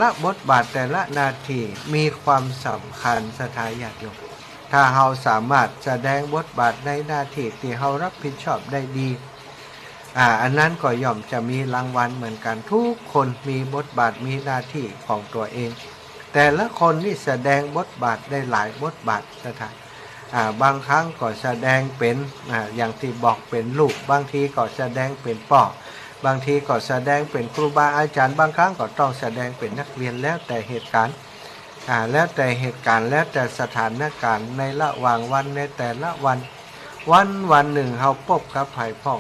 ละบทบาทแต่ละนาทีมีความสำคัญสถาญาติโยมถ้าเราสามารถแสดงบทบาทในหน้าที่ที่เรารับผิดชอบได้ดีอันนั้นก็ย่อมจะมีรางวัลเหมือนกันทุกคนมีบทบาทมีหน้าที่ของตัวเองแต่ละคนนี่แสดงบทบาทได้หลายบทบาทสถานบางครั้งก็แสดงเป็นอย่างที่บอกเป็นลูกบางทีก็แสดงเป็นพ่อบางทีก็แสดงเป็นครูบาอาจารย์บางครั้งก็ต้องแสดงเป็นนักเรียนแล้วแต่เหตุการณ์แล้วแต่เหตุการณ์แล้วแต่สถานการณ์ในระหว่างวันในแต่ละวันหนึ่งเราพบกับไผ่พ่อง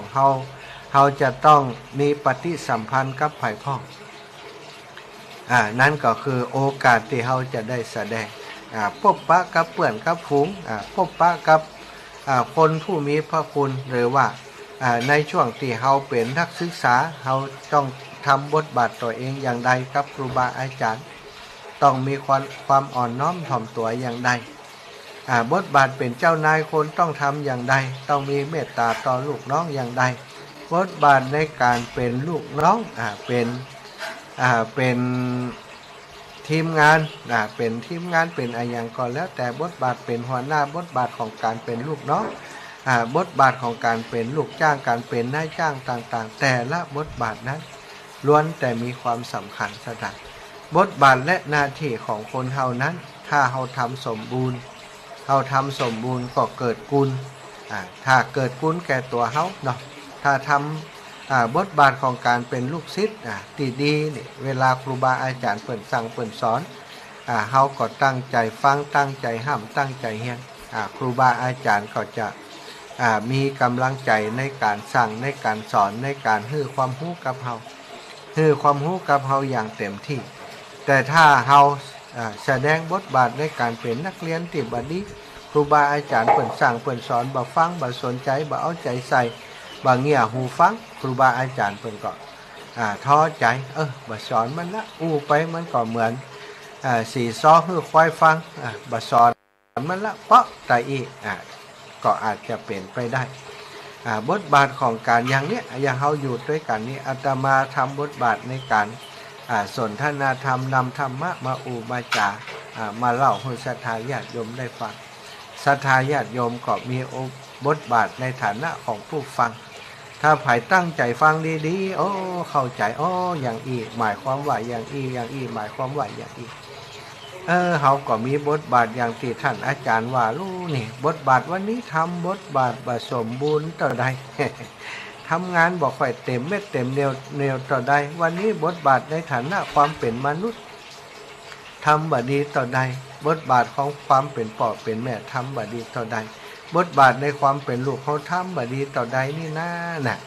เราจะต้องมีปฏิสัมพันธ์กับไผ่พ่องนั่นก็คือโอกาสที่เราจะได้แสดงพบปะกับเพื่อนกับฝูงพบปะกับคนผู้มีพระคุณหรือว่าในช่วงที่เราเป็นนักศึกษาเราต้องทำบทบาทตัวเองอย่างใดกับครูบาอาจารย์ต้องมีความอ่อนน้อมถ่อมตัวอย่างใดบทบาทเป็นเจ้านายคนต้องทำอย่างใดต้องมีเมตตาต่อลูกน้องอย่างใดบทบาทในการเป็นลูกน้องเป็นทีมงานเป็นทีมงานเป็นอะไรอย่างก็แล้วแต่บทบาทเป็นหัวหน้าบทบาทของการเป็นลูกน้องบทบาทของการเป็นลูกจ้างการเป็นนายจ้างต่างๆแต่ละบทบาทนั้นล้วนแต่มีความสำคัญสถานบทบาทและหน้าที่ของคนเฮานั้นถ้าเฮาทำสมบูรณ์ก็เกิดกุลถ้าเกิดกุลแก่ตัวเฮาเนาะถ้าทำบทบาทของการเป็นลูกศิษย์ที่ดีนี่เวลาครูบาอาจารย์เปิ่นสั่งเปิ่นสอนเฮาก็ตั้งใจฟังตั้งใจห้ามตั้งใจเฮียนครูบาอาจารย์ก็จะมีกำลังใจในการสั่งในการสอนในการให้ความรู้กับเฮาอย่างเต็มที่แต่ถ้าเฮาแสดงบทบาทในการเป็นนักเรียนที่บ่ดีครูบาอาจารย์เปิ่นสั่งเปิ่นสอนบ่ฟังบ่สนใจบ่เอาใจใส่บ่เงี่ยหูฟังครูบาอาจารย์เปิ่นก็ท้อใจบ่สอนมันละไปมันก็เหมือนสีซ้อคือควายฟังบ่สอนมันละเพราะตาอีก็อาจจะเป็นไปได้บทบาทของการอย่างเนี้ยอย่างเราอยู่ด้วยกันนี้อาตมาทำบทบาทในการสนทนาธรรมนำธรรมะมามาจามาเล่าให้ศรัทธาญาติโยมได้ฟังศรัทธาญาติโยมก็มีบทบาทในฐานะของผู้ฟังถ้าใครตั้งใจฟังดีๆเข้าใจอย่างอีหมายความว่าอย่างอีหมายความว่าอย่างอีเขาก็มีบทบาทอย่างที่ท่านอาจารย์ว่ารู้นี่บทบาทวันนี้ทำบทบาทสมบูรณ์ต่อใด ทำงานบอกค่อยเต็มเม็ดเต็มแนวต่อใดวันนี้บทบาทในฐานะความเป็นมนุษย์ทำบดีต่อใดบทบาทของความเป็นพ่อเป็นแม่ทำบดีต่อใดบทบาทในความเป็นลูกเขาทำบดีต่อใดนี่น่ะ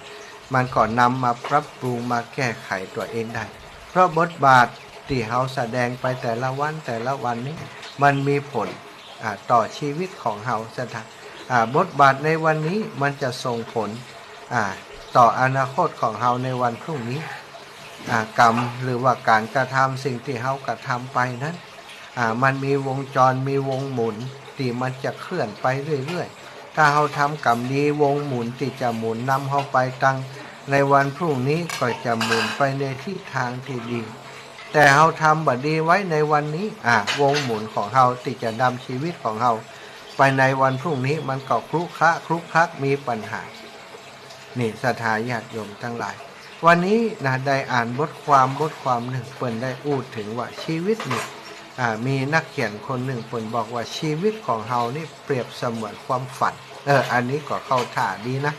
มันก่อนนำมาปรับปรุงมาแก้ไขตัวเองได้เพราะบทบาทที่เขาแสดงไปแต่ละวันนี้มันมีผลต่อชีวิตของเขาสถานบทบาทในวันนี้มันจะส่งผลต่ออนาคตของเราในวันพรุ่งนี้กรรมหรือว่าการกระทำสิ่งที่เรากระทำไปนั้นมันมีวงจรมีวงหมุนที่มันจะเคลื่อนไปเรื่อยๆถ้าเราทำกรรมดีวงหมุนที่จะหมุนนำเราไปตั้งในวันพรุ่งนี้ก็จะหมุนไปในทิศทางที่ดีแต่เราทำบดีไว้ในวันนี้วงหมุนของเราที่จะนำชีวิตของเราไปในวันพรุ่งนี้มันก็คลุกคลักมีปัญหานี่ศรัทธาญาติโยมทั้งหลายวันนี้ได้อ่านบทความหนึ่งเปิ่นได้พูดถึงว่าชีวิตนี่มีนักเขียนคนหนึ่งเปิ่นบอกว่าชีวิตของเรานี่เปรียบเสมือนความฝันอันนี้ก็เข้าท่าดีนะ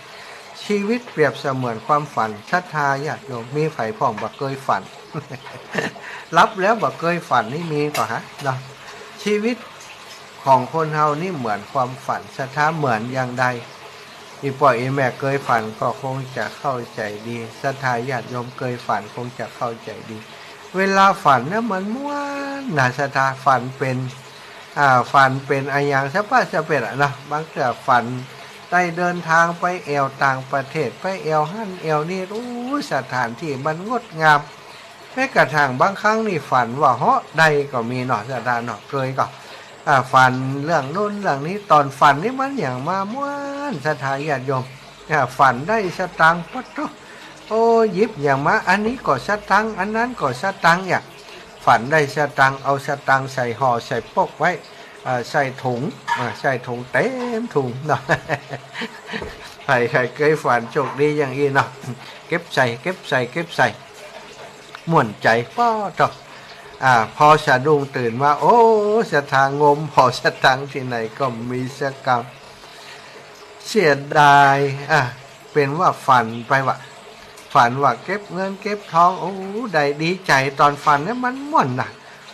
ชีวิตเปรียบเสมือนความฝันศรัทธาญาติโยมมีไฟพ่องบ่เคยฝัน รับแล้วบ่เคยฝันนี่มีก็ฮะเนาะชีวิตของคนเฮานี่เหมือนความฝันศรัทธาเหมือนอย่างใดอีพ่ออีแม่เคยฝันก็คงจะเข้าใจดีศรัทธาญาติโยมเคยฝันคงจะเข้าใจดีเวลาฝันเนี่ยมันม่วนศรัทธาฝันเป็นอาอย่างสะพะสะเป็ดนะบางเทื่อฝันได้เดินทางไปแอวต่างประเทศไปแอวหั่นแอวนี่สถานที่มันงดงามแม้กระทั่งบางครั้งนี่ฝันว่าเหาะใดก็มีศรัทธาเคยก็ฝันเรื่องนู้นเรื่องนี้ตอนฝันนี่มันอย่างมาม่วนศรัทธาญาติโยมฝันได้สตังค์ปั๊ดหยิบอย่างมาอันนี้ก็สตังค์อันนั้นก็สตังค์อย่าง ฝันได้สตังค์เอาสตังค์ใส่ห่อใส่ปกไว้ใส่ถุงใส่ถุงเต็มถุงเนาะใครเคยฝันโชคดีอย่างนี้เนาะเก็บใส่ม่วนใจป้อต่อพอสะดุ้งตื่นมาโอ้สถางมพอสตังค์ที่ไหนก็มีสกรรมเสียดายเป็นว่าฝันไปว่าเก็บเงินเก็บทองโอ้ได้ดีใจตอนฝันเนี่ยมันม่วนนะ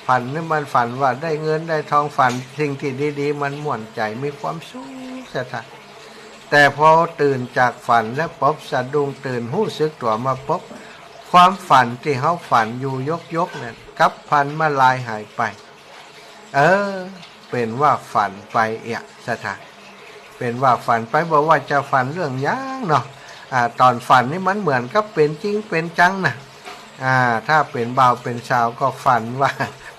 ฝันเนี่ยมันฝันว่าได้เงินได้ทองฝันสิ่งที่ดีๆมันม่วนใจมีความสุขสถานแต่พอตื่นจากฝันแล้วป๊บสะดุ้งตื่นหู้สึกตัวมาป๊บความฝันที่เขาฝันอยู่ยกเนี่ยกับพันมาลายหายไปเป็นว่าฝันไปสถานเป็นว่าฝันไปบอกว่าจะฝันเรื่องย่างเนาะตอนฝันนี่มันเหมือนกับเป็นจริงเป็นจังนะถ้าเป็นบ่าวเป็นสาวก็ฝันว่า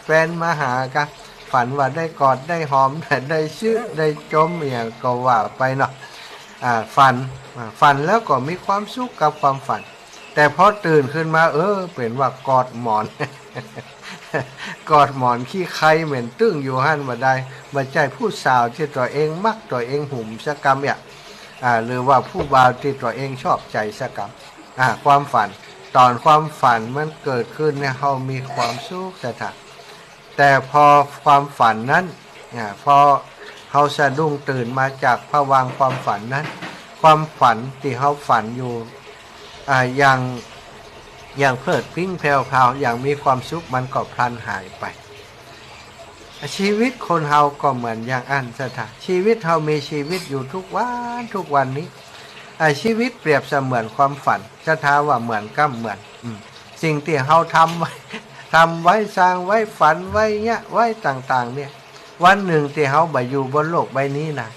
แฟนมาหากันฝันว่าได้กอดได้หอมได้ชื่อได้จมอย่างก็ว่าไปเนาะฝันแล้วก็มีความสุขกับความฝันแต่พอตื่นขึ้นมาเป็นว่ากอดหมอน กอดหมอนขี้ใครเหม็นตึ้งอยู่หันมาได้มาใจผู้สาวที่ตัวเองมักตัวเองหุ่มสกรรมหรือว่าผู้บ่าวที่ตัวเองชอบใจสกรรมความฝันตอนความฝันมันเกิดขึ้นเนี่ยเขามีความสุขแต่พอความฝันนั้นพอเขาสะดุ้งตื่นมาจากภวังค์ความฝันนั้นความฝันที่เขาฝันอยู่อย่างเพลิดพริ้งแผ่วๆอย่างมีความสุขมันก็พลันหายไปชีวิตคนเฮาก็เหมือนอย่างอันชีวิตเฮามีชีวิตอยู่ทุกวันนี้ชีวิตเปรียบเสมือนความฝันว่าเหมือนก็เหมือนสิ่งที่เฮาทำไว้สร้างไว้ฝันไว้เนี่ยไว้ต่างๆเนี่ยวันหนึ่งที่เฮาไปอยู่บนโลกใบนี้นะ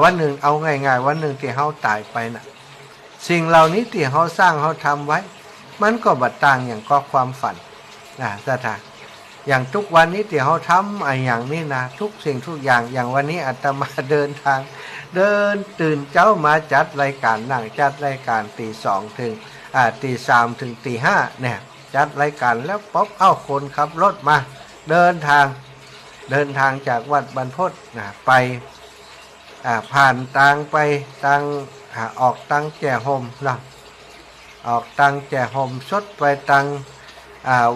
วันหนึ่งเอาง่ายๆวันหนึ่งที่เฮาตายไปนะสิ่งเหล่านี้ที่เฮาสร้างเฮาทำไว้มันก็บัดต่างอย่างก็ความฝันอย่างทุกวันนี้ที่เขาทำอย่างนี้นะทุกสิ่งทุกอย่างวันนี้อาตมาเดินตื่นเจ้ามาจัดรายการนั่งจัดรายการตี 2ถึงตี 3ถึงตี 5เนี่ยจัดรายการแล้วป๊อบคนขับรถมาเดินทางจากวัดบรรพตไปผ่านทางไปทางออกทางแก่ห่มนะออกทางแก่ห่มสดไปทาง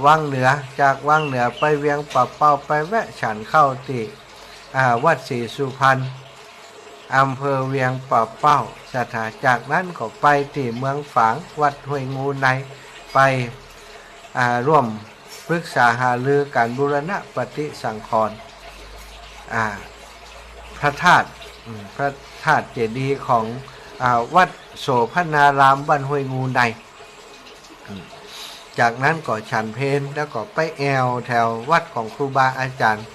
วังเหนือจากวังเหนือไปเวียงป่าเป้าไปแวะฉันเข้าที่วัดศรีสุพรรณอำเภอเวียงป่าเป้าจากนั้นก็ไปที่เมืองฝางวัดห้วยงูในไปร่วมปรึกษาหารือการบูรณะปฏิสังขรณ์พระธาตุเจดีย์ของวัดโสภณารามบ้านห้วยงูในจากนั้นก็ฉันเพลแล้วก็ไปแอวแถววัดของครูบาอาจารย์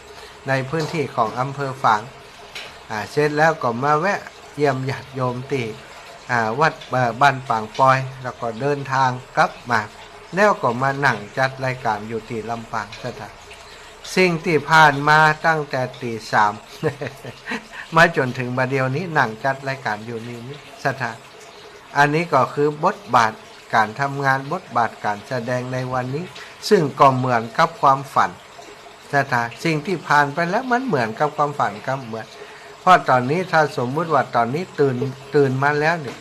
ในพื้นที่ของอำเภอฝางเสร็จแล้วก็มาแวะเยี่ยมญาติโยมที่วัดบ้านปางปอยแล้วก็เดินทางกลับมาแล้วก็มานั่งจัดรายการอยู่ที่ลำปางสิ่งที่ผ่านมาตั้งแต่ตี 3 มาจนถึงบัดเดี๋ยวนี้นั่งจัดรายการอยู่นี่อันนี้ก็คือบทบาทการทำงานบทบาทการแสดงในวันนี้ซึ่งก็เหมือนกับความฝันสิ่งที่ผ่านไปแล้วมันเหมือนกับความฝันก็เหมือนเพราะตอนนี้ถ้าสมมุติว่าตอนนี้ตื่นมาแล้วเนี่ย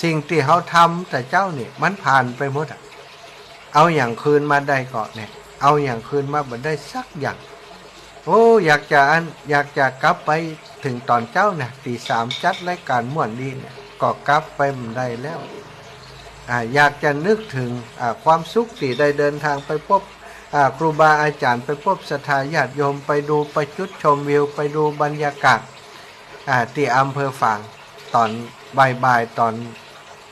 สิ่งที่เขาทำแต่เจ้าเนี่ยมันผ่านไปหมดเอาอย่างคืนมาได้ก่อนเนี่ยเอาอย่างคืนมาบ่ได้สักอย่างอยากจะกลับไปถึงตอนเจ้าเนี่ยตี 3จัดรายการม่วนดีเนี่ยก็กลับไปมันได้แล้วอยากจะนึกถึงความสุขที่ได้เดินทางไปพบครูบาอาจารย์ไปพบศรัทธาญาติโยมไปดูไปจุดชมวิวไปดูบรรยากาศที่อำเภอฝางตอนบ่ายตอน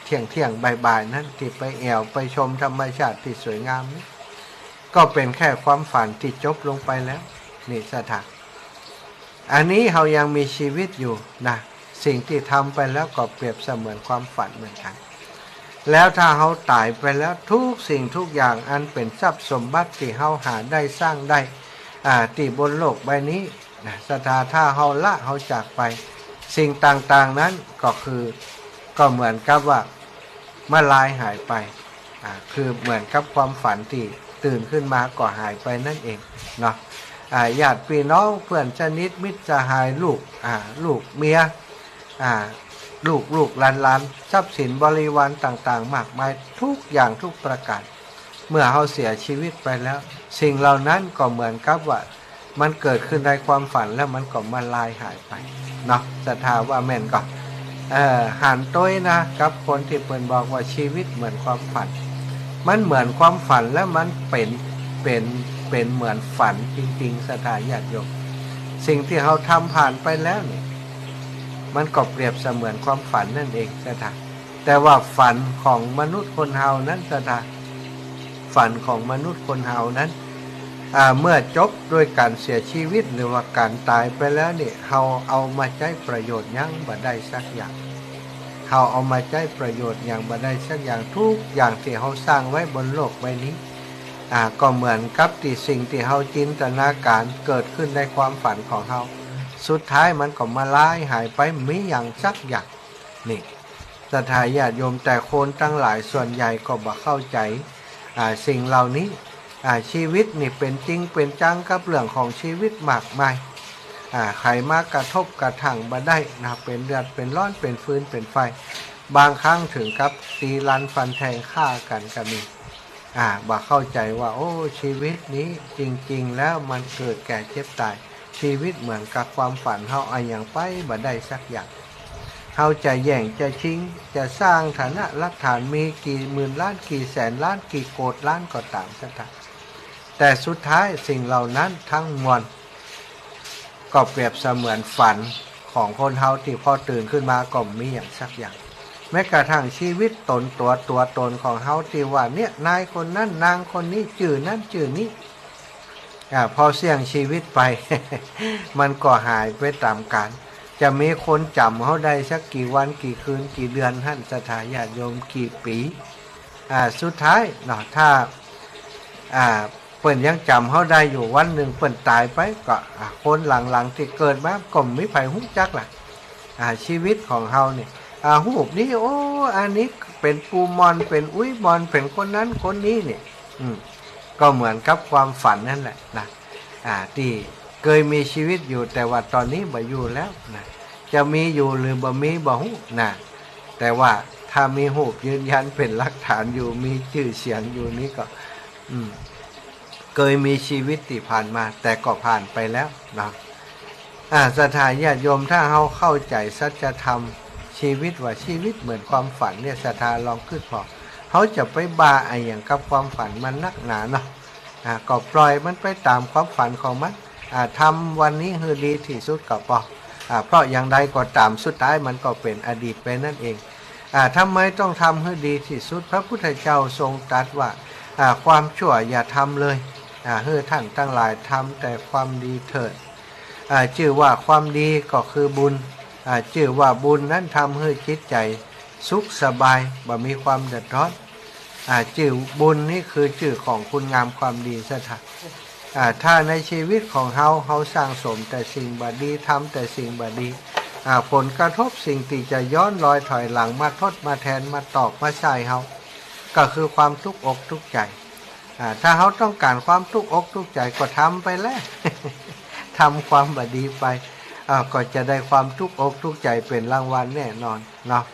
เที่ยงบ่ายนั้นที่ไปแอวไปชมธรรมชาติที่สวยงามนี้ก็เป็นแค่ความฝันที่จบลงไปแล้วนี่สถานอันนี้เรายังมีชีวิตอยู่นะสิ่งที่ทำไปแล้วก็เปรียบเสมือนความฝันเหมือนกันแล้วถ้าเราตายไปแล้วทุกสิ่งทุกอย่างอันเป็นทรัพย์สมบัติที่เราหาได้สร้างได้ที่บนโลกใบนี้นะถ้าเราละเราจากไปสิ่งต่างๆนั้นก็เหมือนกับว่ามาลายหายไปคือเหมือนกับความฝันที่ ตื่นขึ้นมาก็หายไปนั่นเองเนาะญาติพี่น้องเพื่อนชนิดมิตรสหายลูกลูกเมียลูกหลานทรัพย์สินบริวารต่างๆมากมายทุกอย่างทุกประการเมื่อเขาเสียชีวิตไปแล้วสิ่งเหล่านั้นก็เหมือนกับว่ามันเกิดขึ้นในความฝันแล้วมันก็มาลายหายไปเนาะศรัทธาว่าแม่นก็หันต้ยนะกับคนที่เปิ่นบอกว่าชีวิตเหมือนความฝันมันเหมือนความฝันแล้วมันเป็นเหมือนฝันจริงๆศรัทธาญาติโยมสิ่งที่เขาทำผ่านไปแล้วเนี่ยมันก็เปรียบเสมือนความฝันนั่นเองศรัทธาแต่ว่าฝันของมนุษย์คนเฮานั้นศรัทธาฝันของมนุษย์คนเฮานั้นเมื่อจบด้วยการเสียชีวิตหรือว่าการตายไปแล้วเนี่ยเขาเอามาใช้ประโยชน์ยังบ่ได้สักอย่างเขาเอามาใช้ประโยชน์อย่างบ่ได้สักอย่างทุกอย่างที่เขาสร้างไว้บนโลกใบนี้ก็เหมือนกับที่สิ่งที่เขาจินตนาการเกิดขึ้นในความฝันของเขาสุดท้ายมันก็มาล้ายหายไปไม่อย่างสักอย่างนี่ศรัทธาญาติโยมแต่คนทั้งหลายส่วนใหญ่ก็บ่เข้าใจสิ่งเหล่านี้ชีวิตนี่เป็นจริงเป็นจังกับเรื่องของชีวิตมากมายใครมากระทบกระทั่งบ่ได้นะเป็นเดือดเป็นร้อนเป็นฟืนเป็นไฟบางครั้งถึงกับตีรันฟันแทงฆ่ากันก็มีบ่เข้าใจว่าโอ้ชีวิตนี้จริงๆแล้วมันเกิดแก่เจ็บตายชีวิตเหมือนกับความฝันเฮาอย่างไปบ่ได้สักอย่างเฮาจะแย่งจะชิงจะสร้างฐานะหลักฐานมีกี่หมื่นล้านกี่แสนล้านกี่โกฏล้านก็ตามแต่สุดท้ายสิ่งเหล่านั้นทั้งมวลก็เปรียบเสมือนฝันของคนเฮาที่พอตื่นขึ้นมาก็มีอย่างสักอย่างแม้กระทั่งชีวิตตนตัวตนของเฮาที่ว่าเนี่ยนายคนนั้นนางคนนี้ชื่อนั้นชื่อนี้พอเสี่ยงชีวิตไป มันก็หายไปตามกาลจะมีคนจำเขาได้สักกี่วันกี่คืนกี่เดือนท่านศรัทธาญาติโยมกี่ปีสุดท้ายเนาะถ้าเปิ้นยังจำเขาได้อยู่วันหนึ่งเปิ้นตายไปก็คนหลังๆที่เกิดมาก็ไม่ไผฮู้จักล่ะชีวิตของเฮาเนี่ยหูบนี้โอ้อันนี้เป็นปูมอนเป็นอุ้ยมอนเป็นคนนั้นคนนี้เนี่ยก็เหมือนกับความฝันนั่นแหละนะที่เคยมีชีวิตอยู่แต่ว่าตอนนี้บ่อยู่แล้วนะจะมีอยู่หรือบ่มีบ่ฮู้นะแต่ว่าถ้ามีหูบยืนยันเป็นหลักฐานอยู่มีชื่อเสียงอยู่นี้ก็เคยมีชีวิตที่ผ่านมาแต่ก็ผ่านไปแล้วนะศรัทธาญาติโยมถ้าเขาเข้าใจสัจธรรมชีวิตว่าชีวิตเหมือนความฝันเนี่ยศรัทธาลองขึ้นพอเขาจะไปบาอย่างกับความฝันมันนักหนาเนาะก็ปล่อยมันไปตามความฝันของมันทำวันนี้ให้ดีที่สุดก็พอเพราะอย่างใดก็ตามสุดท้ายมันก็เป็นอดีตไปนั่นเองทำไมต้องทำให้ดีที่สุดพระพุทธเจ้าทรงตรัสว่าความชั่วอย่าทำเลยให้ท่านทั้งหลายทำแต่ความดีเถิดชื่อว่าความดีก็คือบุญชื่อว่าบุญนั้นทำให้จิตใจสุขสบายบ่มีความเดือดร้อนชื่อบุญนี่คือชื่อของคุณงามความดีซะค่ะถ้าในชีวิตของเฮาสร้างสมแต่สิ่งบดีทำแต่สิ่งบดีผลกระทบสิ่งที่จะย้อนรอยถอยหลังมาทดมาแทนมาตอกมาใส่เฮาก็คือความทุกข์อกทุกข์ใจถ้าเฮาต้องการความทุกข์อกทุกข์ใจก็ทำไปแล้ว ทำความบดีไปก็จะได้ความทุกข์อกทุกข์ใจเป็นรางวัลแน่นอนเนาะ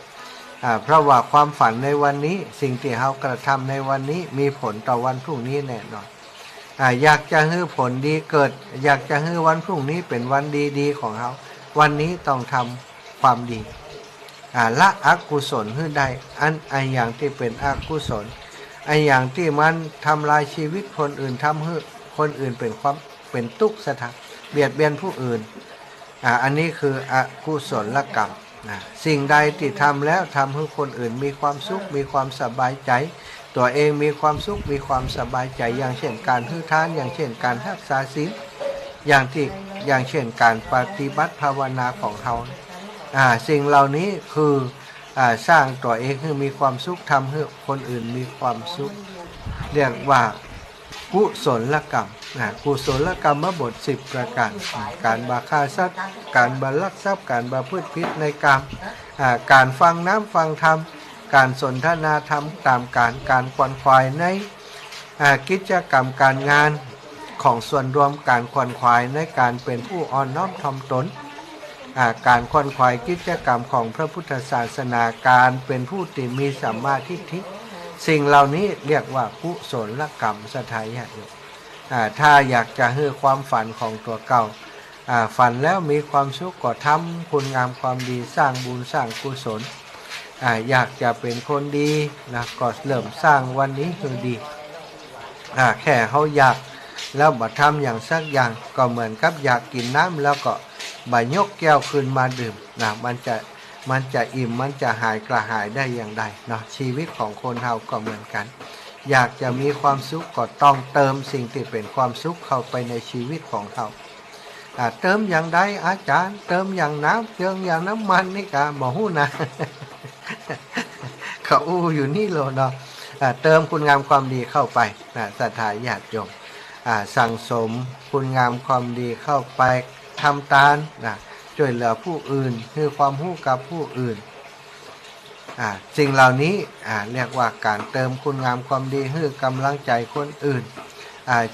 เพราะว่าความฝันในวันนี้สิ่งที่เฮากระทำในวันนี้มีผลต่อวันพรุ่งนี้แน่นอนอยากจะให้ผลดีเกิดอยากจะให้วันพรุ่งนี้เป็นวันดีๆของเฮาวันนี้ต้องทำความดีละอกุศลให้ได้อันอย่างที่เป็นอกุศลอันอย่างที่มันทำลายชีวิตคนอื่นทำให้คนอื่นเป็นทุกข์สถานเบียดเบียนผู้อื่นอันนี้คืออกุศลกรรมสิ่งใดที่ทำแล้วทำให้คนอื่นมีความสุขมีความสบายใจตัวเองมีความสุขมีความสบายใจอย่างเช่นการให้ทานอย่างเช่นการรักษาศีลอย่างเช่นการปฏิบัติภาวนาของเราสิ่งเหล่านี้คือสร้างตัวเองให้มีความสุขทำให้คนอื่นมีความสุขเรียกว่ากุศลกรรมกุศลกรรมบท10ประการการบาฆ่าสัตว์การบาลักทรัพย์การบาพืชพิษในกรรมการฟังน้ำฟังธรรมการสนทนาธรรมตามการควนควายใน กิจกรรมการงานของส่วนรวมการขวนขวายในการเป็นผู้อ่อนน้อมถ่อมตนการขวนขวายกิจกรรมของพระพุทธศาสนาการเป็นผู้ที่มีสัมมาทิฏฐิสิ่งเหล่านี้เรียกว่ากุศลกรรมสถายะอยู่ถ้าอยากจะให้ความฝันของตัวเก่าฝันแล้วมีความสุขก็ทำคุณงามความดีสร้างบุญสร้างกุศลอยากจะเป็นคนดีนะก็เริ่มสร้างวันนี้คือดีแค่เขาอยากแล้วมาทำอย่างสักอย่างก็เหมือนกับอยากกินน้ำแล้วก็บายกแก้วขึ้นมาดื่มนะมันจะอิ่มมันจะหายกระหายได้อย่างไรเนาะชีวิตของคนเราก็เหมือนกันอยากจะมีความสุขก็ต้องเติมสิ่งที่เป็นความสุขเข้าไปในชีวิตของเราเติมอย่างใดอาจารย์เติมอย่างน้ำเติมอย่างน้ำมันนี่กะบ่ฮู้นะ เขาอู้อยู่นี่โลเนาะเติมคุณงามความดีเข้าไปศรัทธาญาติโยมสั่งสมคุณงามความดีเข้าไปทำทานช่วยเหลือผู้อื่นให้ความรู้กับผู้อื่นสิ่งเหล่านี้เรียกว่าการเติมคุณงามความดีให้กำลังใจคนอื่น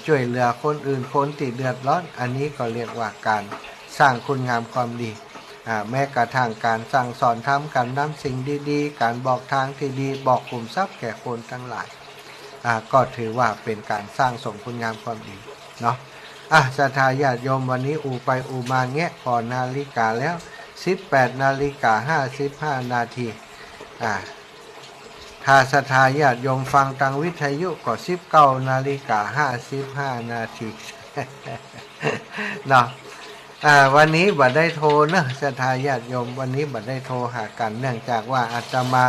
ช่วยเหลือคนอื่นคนที่เดือดร้อนอันนี้ก็เรียกว่าการสร้างคุณงามความดีแม้กระทั่งการสั่งสอนทำการนำสิ่งดีๆการบอกทางที่ดีบอกกลุ่มทรัพย์แก่คนทั้งหลายก็ถือว่าเป็นการสร้างสมคุณงามความดีเนาะศรัทธาญาติโยมวันนี้อูไปอูมาแงะก่อนนาฬิกาแล้ว 18:55 นาทีถ้าศรัทธาญาติโยมฟังทางวิทยุก็ 19:55 นาที เนาะวันนี้บัดได้โทรนะศรัทธาญาติโยมวันนี้บัดได้โทรหากันเนื่องจากว่าอาตมา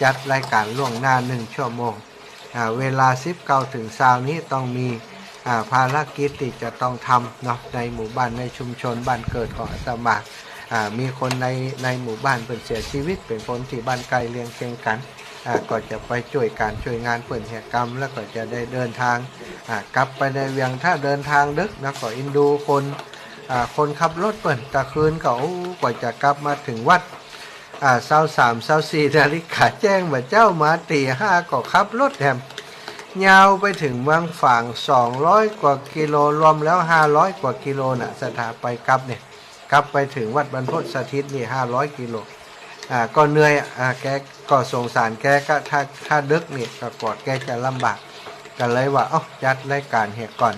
จัดรายการล่วงหน้า1 ชั่วโมงเวลา 19 ถึง20นี้ต้องมีภารกิจที่จะต้องทำเนาะในหมู่บ้านในชุมชนบ้านเกิดของอาตมามีคนในหมู่บ้านเป็นเสียชีวิตเป็นคนที่บ้านไกลเรียงเคียงกันก็จะไปช่วยงานเปิดเหตุกรรมแล้วก็จะได้เดินทางกลับไปในเวียงถ้าเดินทางดึกนะก็อินดูคนขับรถเปิดตะคืนก็กว่าจะกลับมาถึงวัด23-24 นาฬิกาแจ้งว่าเจ้ามาตี 5ก็ขับรถแถมยาวไปถึงเมืองฝาง200 กว่ากิโลรวมแล้ว500 กว่ากิโลนะสถาไปกลับเนี่ยกลับไปถึงวัดบรรพตสถิตนี่500 กิโลก็เหนื่อยแกก็สงสารแกก็ถ้าดึกนี่ก็กอดแกจะลำบากก็เลยว่าจัดรายการเหตุก่อน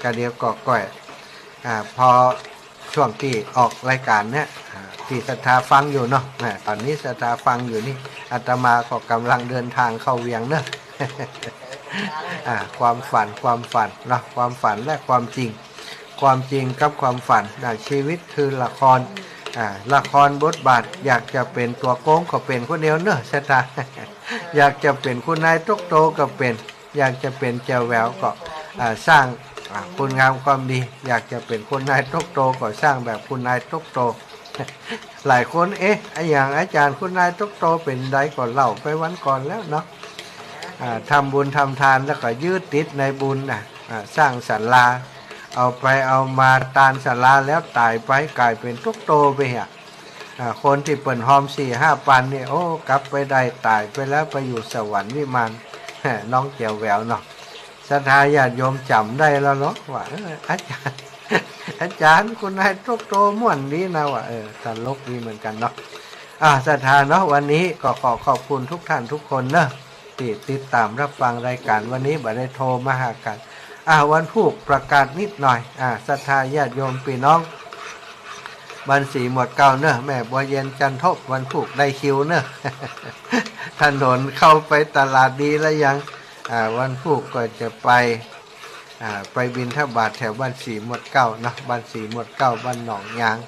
ก็เดียวก็ก่อยพอช่วงที่ออกรายการเนี่ยที่ศรัทธาฟังอยู่เนาะตอนนี้ศรัทธาฟังอยู่นี่อาตมาก็กำลังเดินทางเข้าเวียงเนาะ ความฝันเนาะความฝันและความจริงกับความฝันชีวิตคือละครบทบาทอยากจะเป็นตัวโกงก็เป็นคนเดียวเนอะศรัทธา อยากจะเป็นคุณนายตกโตก็เป็นอยากจะเป็นเจ้าแหววก็สร้างคุณงามความดีอยากจะเป็นคุณนายตกโตก็สร้างแบบคุณนายตกโต หลายคนอย่างอาจารย์คุณนายตกโตเป็นใดก่อนเล่าไปวันก่อนแล้วเนาะทำบุญทำทานแล้วก็ยืดติดในบุญสร้างศาลาเอามาตานศาลาแล้วตายไปกลายเป็นตกโตไปคนที่เปิ่นหอม 4-5 ปันนี่กลับไปได้ตายไปแล้วไปอยู่สวรรค์วิมานน้องเจียวแหววเนาะศรัทธาญาติโยมจำได้แล้วเนาะว่าอาจารย์คุณนายตกโตม่วนดีนะว่าตลกดีเหมือนกันเนาะศรัทธาเนาะวันนี้ก็ขอบคุณทุกท่านทุกคนเนาะที่ติดตามรับฟังรายการวันนี้บัดได้โทรมาหากันวันพุธประกาศนิดหน่อยศรัทธาญาติโยมพี่น้องบันสีหมวดเก่าเนอะแม่บัวเย็นจันทบวันพุธได้คิวเนอะ ถนนเข้าไปตลาดดีแล้วยังวันพุธก็จะไปบิณฑบาตแถวบ้านสีหมวดเก่านะบ้านสีหมวดเก่าบ้านหนองยาง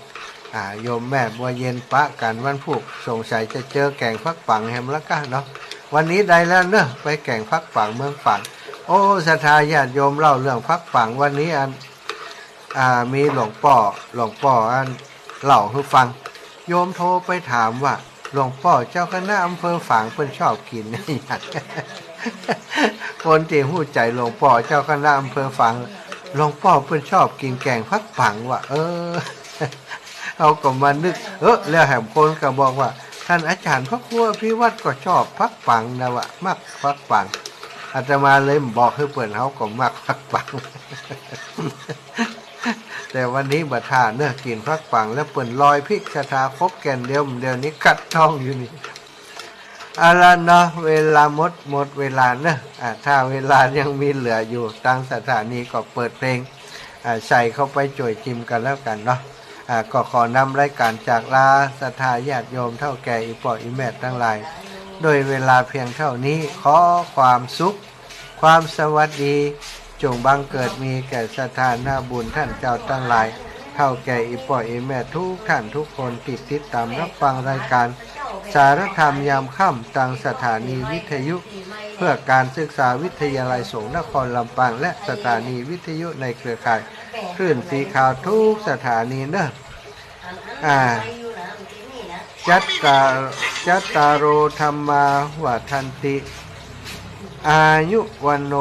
โยมแม่บัวเย็นปะกันวันพุธสงสัยจะเจอแก่งฟักฝังแฮมละกันเนาะวันนี้ได้แล้วเนอะไปแก่งฟักฝังเมืองฝังศรัทธาญาติโยมเล่าเรื่องฟักฝังวันนี้มีหลวงพ่อเล่าให้ฟังโยมโทรไปถามว่าหลวงพ่อเจ้าคณะอำเภอฝางเพิ่นชอบกินนี่ คนที่หู้ใจหลวงพ่อเจ้าคณะอำเภอฝางหลวงพ่อเพิ่นชอบกินแกงฟักฝังว่ะเอาก็มานึกแล้วแหมคนก็บอกว่าท่านอาจารย์พระครูพิวัตรก็ชอบฟักฝังนะว่ะมักฟักฝัง อาตมาเลยบอกให้เปิ่นเฮาก็มักพักปัง แต่วันนี้บัดท่าเนื้อกินพักปังแล้วเปิ่นลอยพริกชะทาครบแก่นเดียวนี้กัดท้องอยู่นี่เอาล่ะเนาะเวลาหมดเวลาเนอะถ้าเวลายังมีเหลืออยู่ทางสถานีก็เปิดเพลงใส่เข้าไปจ่วยจิมกันแล้วกันเนาะก็ขอนำรายการจากลาศรัทธาญาติโยมเท่าแก่อีปออีแม่ทั้งหลายโดยเวลาเพียงเท่านี้ขอความสุขความสวัสดีจงบังเกิดมีแก่สถานาบุญท่านเจ้าทั้งหลายเท่าแก่อีปออีแม่ทุกท่านทุกคนติดตามรับฟังรายการสารธรรมยามค่ำทางสถานีวิทยุเพื่อการศึกษาวิทยาลัยสงฆ์นครลำปางและสถานีวิทยุในเครือข่ายคลื่นสีขาวทุกสถานีเนอะจัตตารโอธรรมาวัฏันติอายุวันโน